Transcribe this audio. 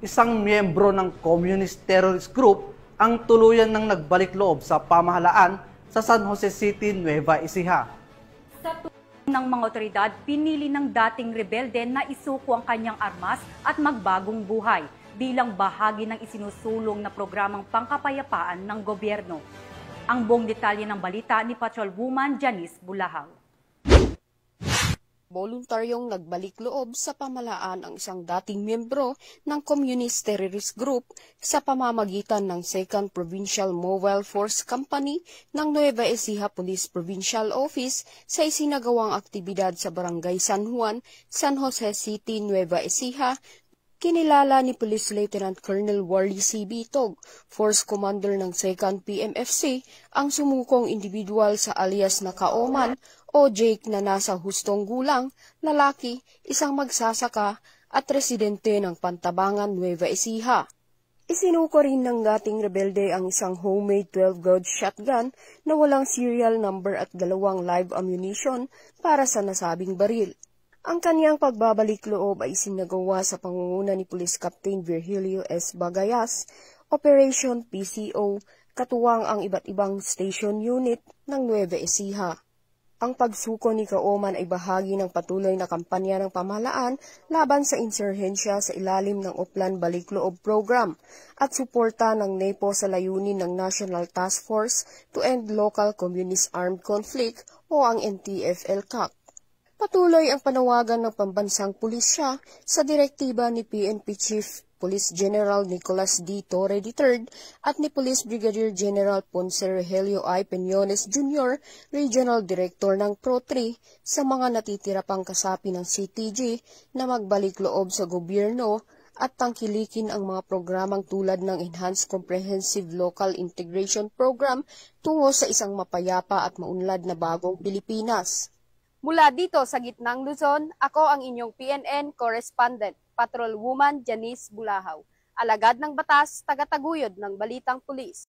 isang miyembro ng Communist Terrorist Group ang tuluyan ng nagbalik loob sa pamahalaan sa San Jose City, Nueva Ecija. Sa tulong ng mga otoridad, pinili ng dating rebelde na isuko ang kanyang armas at magbagong buhay bilang bahagi ng isinusulong na programang pangkapayapaan ng gobyerno. Ang buong detalye ng balita ni Patrolwoman Janice Bulahaw. Voluntaryong nagbalik loob sa pamahalaan ang isang dating miyembro ng Communist Terrorist Group sa pamamagitan ng 2nd Provincial Mobile Force Company ng Nueva Ecija Police Provincial Office sa isinagawang aktibidad sa Barangay San Juan, San Jose City, Nueva Ecija. Kinilala ni Police Lieutenant Colonel Wally C. Bitog, Force Commander ng 2nd PMFC, ang sumukong individual sa alias na Kaoman o Jake na nasa hustong gulang, lalaki, isang magsasaka at residente ng Pantabangan, Nueva Ecija. Isinuko rin ng dating rebelde ang isang homemade 12-gauge shotgun na walang serial number at 2 live ammunition para sa nasabing baril. Ang kaniyang pagbabalik loob ay isinagawa sa pangunguna ni Police Captain Virgilio S. Bagayas, Operation PCO, katuwang ang iba't ibang station unit ng Nueva Ecija. Ang pagsuko ni Kaoman ay bahagi ng patuloy na kampanya ng pamahalaan laban sa insurhensya sa ilalim ng Oplan Balikloob Program at suporta ng NEPO sa layunin ng National Task Force to End Local Communist Armed Conflict o ang NTF-ELCAC. Patuloy ang panawagan ng pambansang pulisya sa direktiba ni PNP Chief Police General Nicolas D. Torre III at ni Police Brigadier General Ponce Rogelio I. Peñones Jr., Regional Director ng Pro-3, sa mga natitira pang kasapi ng CTG na magbalik loob sa gobyerno at tangkilikin ang mga programang tulad ng Enhanced Comprehensive Local Integration Program tungo sa isang mapayapa at maunlad na bagong Pilipinas. Mula dito sa Gitnang Luzon, ako ang inyong PNN Correspondent, Patrolwoman Janice Bulahaw, alagad ng batas, tagataguyod ng Balitang Pulis.